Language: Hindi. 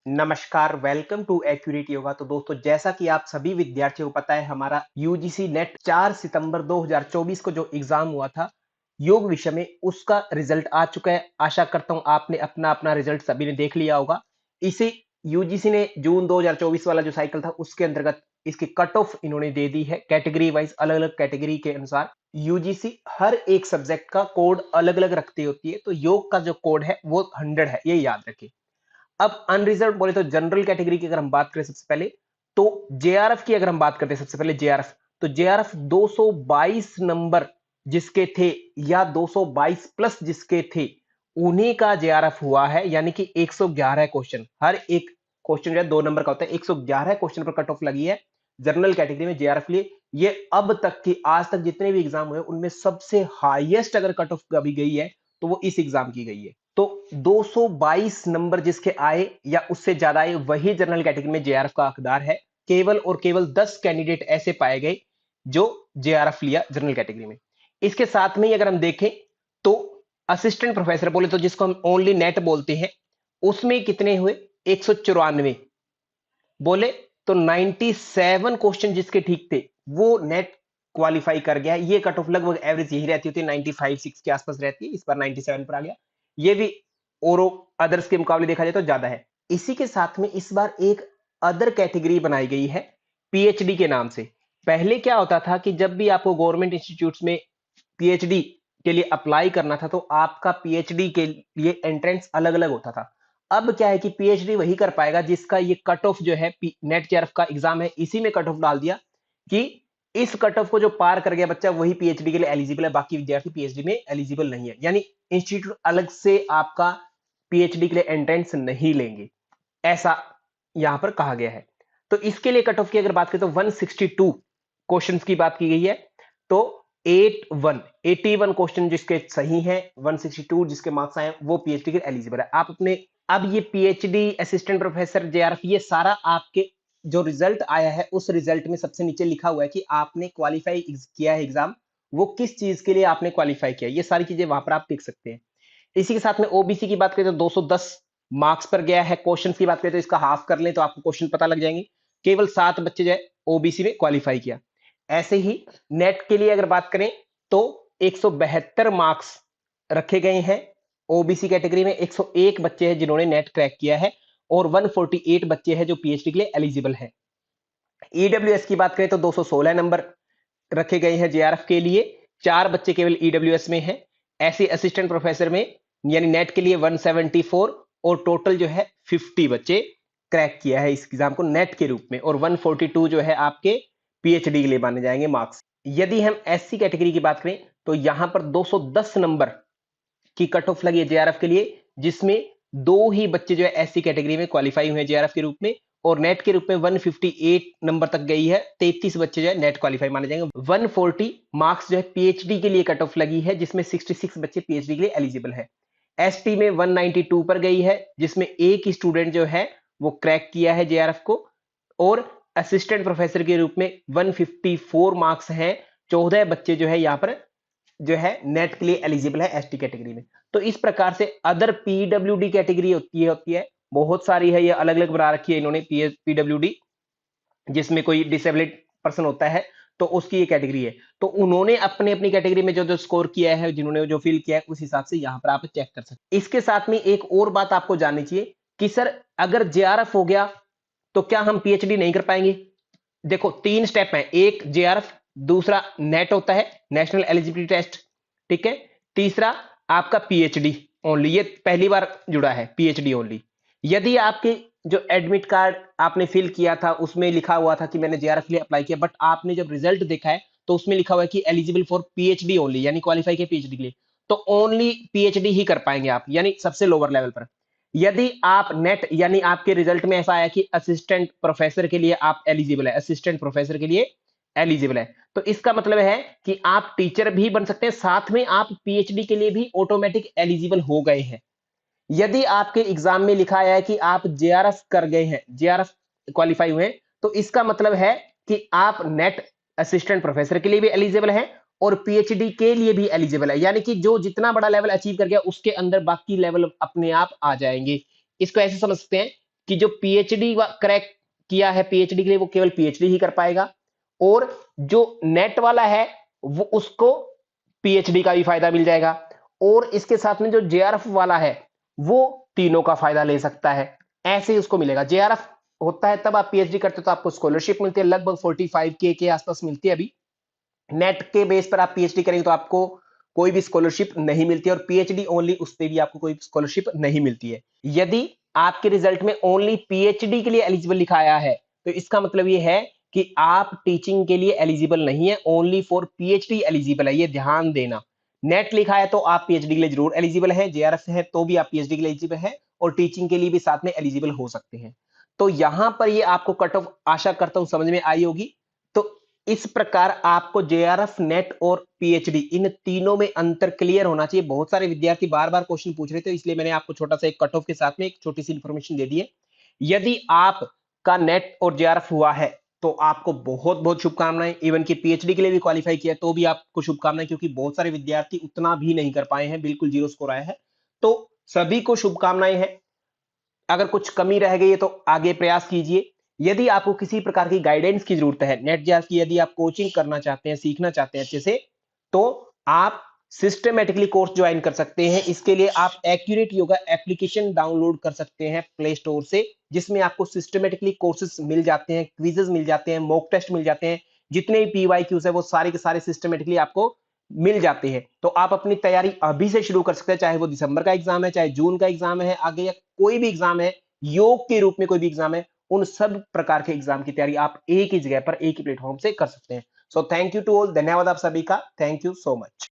नमस्कार, वेलकम टू एक्यूरेट योगा। तो दोस्तों, जैसा कि आप सभी विद्यार्थियों को पता है, हमारा यूजीसी नेट 4 सितंबर 2024 को जो एग्जाम हुआ था योग विषय में, उसका रिजल्ट आ चुका है। आशा करता हूं आपने अपना अपना रिजल्ट सभी ने देख लिया होगा। इसे यूजीसी ने जून 2024 वाला जो साइकिल था उसके अंतर्गत इसकी कट ऑफ इन्होंने दे दी है कैटेगरी वाइज, अलग अलग कैटेगरी के अनुसार। यूजीसी हर एक सब्जेक्ट का कोड अलग अलग रखती होती है, तो योग का जो कोड है वो 100 है, ये याद रखिए। अब अनरिजर्व बोले तो जनरल कैटेगरी की अगर हम बात करें सबसे पहले, तो जेआरएफ की अगर हम बात करते हैं सबसे पहले जेआरएफ, तो जेआरएफ 222 नंबर जिसके थे या 222 प्लस जिसके थे, उन्हीं का जेआरएफ हुआ है। यानी कि 111 क्वेश्चन, हर एक क्वेश्चन जो है 2 नंबर का होता है। 111 क्वेश्चन पर कट ऑफ लगी है जनरल कैटेगरी में जेआरएफ लिए। ये अब तक की आज तक जितने भी एग्जाम हुए उनमें सबसे हाईएस्ट अगर कट ऑफ कभी गई है तो वो इस एग्जाम की गई है। तो 222 नंबर जिसके आए या उससे ज्यादा आए, वही जनरल कैटेगरी में जेआरएफ का हकदार है। केवल और केवल 10 कैंडिडेट ऐसे पाए गए जो जेआरएफ लिया जनरल कैटेगरी में। इसके साथ में ही अगर हम देखें तो असिस्टेंट प्रोफेसर बोले तो जिसको हम ओनली नेट बोलते हैं, उसमें कितने हुए? 194 बोले तो 97 क्वेश्चन जिसके ठीक थे वो नेट क्वालिफाई कर गया। ये कट ऑफ लगभग एवरेज यही रहती होती है, 95-6 के आसपास रहती है। इस बार 97 पर आ गया। ये भी और अदर्स के मुकाबले देखा जाए तो ज्यादा है। इसी के साथ में इस बार एक अदर कैटेगरी बनाई गई है पीएचडी के नाम से। पहले क्या होता था कि जब भी आपको गवर्नमेंट इंस्टीट्यूट्स में पीएचडी के लिए अप्लाई करना था तो आपका पीएचडी के लिए एंट्रेंस अलग अलग होता था। अब क्या है कि पीएचडी वही कर पाएगा जिसका ये कट ऑफ जो है नेट जेआरएफ का एग्जाम है, इसी में कट ऑफ डाल दिया कि इस कट ऑफ को जो पार कर गया बच्चा वही पीएचडी के लिए एलिजिबल है, बाकी विद्यार्थी पीएचडी में एलिजिबल नहीं है। यानी इंस्टीट्यूट अलग से आपका पीएचडी के लिए एंट्रेंस नहीं लेंगे, ऐसा यहां पर कहा गया है। तो इसके लिए कट ऑफ की अगर बात करें तो 162 क्वेश्चंस की बात की गई है। तो 81 क्वेश्चन जिसके सही हैं, 162 जिसके मार्क्स आए वो पीएचडी के एलिजिबल है। आप अपने अब ये पीएचडी असिस्टेंट प्रोफेसर जेआरएफ ये सारा आपके जो रिजल्ट आया है उस रिजल्ट में सबसे नीचे लिखा हुआ है कि आपने क्वालिफाई किया है एग्जाम, वो किस चीज के लिए आपने क्वालिफाई किया, ये सारी चीजें वहां पर आप देख सकते हैं। इसी के साथ में ओबीसी की बात करें तो 210 मार्क्स पर गया है। क्वेश्चन की बात करें तो इसका हाफ कर लें तो आपको क्वेश्चन पता लग जाएंगे। केवल 7 बच्चे जो है ओबीसी में क्वालिफाई किया। ऐसे ही नेट के लिए अगर बात करें तो 172 मार्क्स रखे गए हैं। ओबीसी कैटेगरी में 101 बच्चे हैं जिन्होंने नेट क्रैक किया है और 148 बच्चे हैं जो पीएचडी के लिए एलिजिबल हैं। ईडब्ल्यूएस की बात करें तो 216 नंबर रखे गए हैं जेआरएफ के लिए, 4 बच्चे केवल ईडब्ल्यूएस में हैं। ऐसे असिस्टेंट प्रोफेसर में यानी नेट के लिए 174 और टोटल जो है 50 बच्चे क्रैक किया है इस एग्जाम को नेट के रूप में, और 142 जो है आपके पीएचडी के लिए माने जाएंगे मार्क्स। यदि हम एससी कैटेगरी की बात करें तो यहां पर 210 नंबर की कट ऑफ लगी है जेआरएफ के लिए, जिसमें 2 ही बच्चे जो है एससी कैटेगरी में क्वालिफाई हुए हैं जेआरएफ के रूप में, और नेट के रूप में 158 नंबर तक गई है। 33 बच्चे जो है नेट क्वालिफाई माने जाएंगे। 140 मार्क्स जो है पीएचडी के लिए कट ऑफ लगी है, जिसमें 66 बच्चे पीएचडी के लिए एलिजिबल है। एसटी में 192 पर गई है, जिसमें एक ही स्टूडेंट जो है वो क्रैक किया है जेआरएफ को, और असिस्टेंट प्रोफेसर के रूप में 154 मार्क्स हैं। 14 बच्चे जो है यहाँ पर जो है नेट के लिए एलिजिबल है एसटी कैटेगरी में। तो इस प्रकार से अदर पीडब्ल्यूडी कैटेगरी होती है, बहुत सारी है, ये अलग अलग बना रखी है इन्होंने पीडब्ल्यूडी, जिसमें कोई डिसेबल्ड पर्सन होता है तो उसकी ये कैटेगरी है। तो उन्होंने अपने अपनी कैटेगरी में जो जो स्कोर किया है, जिन्होंने जो फिल किया है, उस हिसाब से यहाँ पर आप चेक कर सकते हैं। इसके साथ में एक और बात आपको जाननी चाहिए कि सर अगर जेआरएफ हो गया तो क्या हम पीएचडी नहीं कर पाएंगे? देखो 3 स्टेप है, एक जेआरएफ, दूसरा नेट होता है नेशनल एलिजिबिलिटी टेस्ट, ठीक है, तीसरा आपका पीएचडी ओनली, ये पहली बार जुड़ा है पीएचडी ओनली। यदि आपके जो एडमिट कार्ड आपने फिल किया था उसमें लिखा हुआ था कि मैंने जेआरएफ के लिए अप्लाई किया, बट आपने जब रिजल्ट देखा है तो उसमें लिखा हुआ है कि एलिजिबल फॉर पीएचडी ओनली, यानी क्वालिफाई किया पीएचडी के लिए, तो ओनली पीएचडी ही कर पाएंगे आप, यानी सबसे लोअर लेवल पर। यदि आप नेट यानी आपके रिजल्ट में ऐसा आया कि असिस्टेंट प्रोफेसर के लिए आप एलिजिबल है, असिस्टेंट प्रोफेसर के लिए एलिजिबल है, तो इसका मतलब है कि आप टीचर भी बन सकते हैं, साथ में आप पीएचडी के लिए भी ऑटोमेटिक एलिजिबल हो गए हैं। यदि आपके एग्जाम में लिखा है कि आप जेआरएफ कर गए हैं, जेआरएफ क्वालिफाई हुए हैं, तो इसका मतलब है कि आप नेट असिस्टेंट प्रोफेसर के लिए भी एलिजिबल हैं और पीएचडी के लिए भी एलिजिबल है। यानी कि जो जितना बड़ा लेवल अचीव कर गया उसके अंदर बाकी लेवल अपने आप आ जाएंगे। इसको ऐसे समझ सकते हैं कि जो पीएचडी क्रैक किया है पीएचडी के लिए वो केवल पीएचडी ही कर पाएगा, और जो नेट वाला है वो उसको पीएचडी का भी फायदा मिल जाएगा, और इसके साथ में जो जेआरएफ वाला है वो तीनों का फायदा ले सकता है। ऐसे ही उसको मिलेगा। जेआरएफ होता है तब आप पीएचडी करते हो तो आपको स्कॉलरशिप मिलती है, लगभग 45K के आसपास मिलती है अभी। नेट के बेस पर आप पीएचडी करेंगे तो आपको कोई भी स्कॉलरशिप नहीं मिलती, और पीएचडी ओनली उस पे भी आपको कोई स्कॉलरशिप नहीं मिलती है। यदि आपके रिजल्ट में ओनली पीएचडी के लिए एलिजिबल लिखा आया है तो इसका मतलब ये है कि आप टीचिंग के लिए एलिजिबल नहीं है, ओनली फॉर पीएचडी एलिजिबल है, ये ध्यान देना। नेट लिखा है तो आप पीएचडी के लिए जरूर एलिजिबल है, जेआरएफ है तो भी आप पीएचडी के लिए एलिजिबल है, और टीचिंग के लिए भी साथ में एलिजिबल हो सकते हैं। तो यहां पर ये आपको कट ऑफ आशा करता हूं समझ में आई होगी। तो इस प्रकार आपको जेआरएफ, नेट और पीएचडी इन तीनों में अंतर क्लियर होना चाहिए। बहुत सारे विद्यार्थी बार-बार क्वेश्चन पूछ रहे थे, इसलिए मैंने आपको छोटा सा एक कट ऑफ के साथ में एक छोटी सी इंफॉर्मेशन दे दी है। यदि आपका नेट और जेआरएफ हुआ है तो आपको बहुत-बहुत शुभकामनाएं। इवन कि पीएचडी के लिए भी क्वालिफाई किया तो भी आपको शुभकामनाएं, क्योंकि बहुत सारे विद्यार्थी उतना भी नहीं कर पाए हैं, बिल्कुल जीरो स्कोर आया है। तो सभी को शुभकामनाएं हैं। अगर कुछ कमी रह गई है तो आगे प्रयास कीजिए। यदि आपको किसी प्रकार की गाइडेंस की जरूरत है, नेट जेआरएफ की यदि आप कोचिंग करना चाहते हैं, सीखना चाहते हैं अच्छे से, तो आप सिस्टमेटिकली कोर्स ज्वाइन कर सकते हैं। इसके लिए आप एक्यूरेट योगा एप्लीकेशन डाउनलोड कर सकते हैं प्ले स्टोर से, जिसमें आपको सिस्टमेटिकली कोर्सेज मिल जाते हैं, क्विजेस मिल जाते हैं, मॉक टेस्ट मिल जाते हैं, जितने भी पीवाईक्यूज है वो सारे के सारे सिस्टमेटिकली आपको मिल जाते हैं। तो आप अपनी तैयारी अभी से शुरू कर सकते हैं, चाहे वो दिसंबर का एग्जाम है, चाहे जून का एग्जाम है, आगे या कोई भी एग्जाम है, योग के रूप में कोई भी एग्जाम है, उन सब प्रकार के एग्जाम की तैयारी आप एक ही जगह पर एक ही प्लेटफॉर्म से कर सकते हैं। So thank you to all, धन्यवाद आप सभी का, थैंक यू सो मच।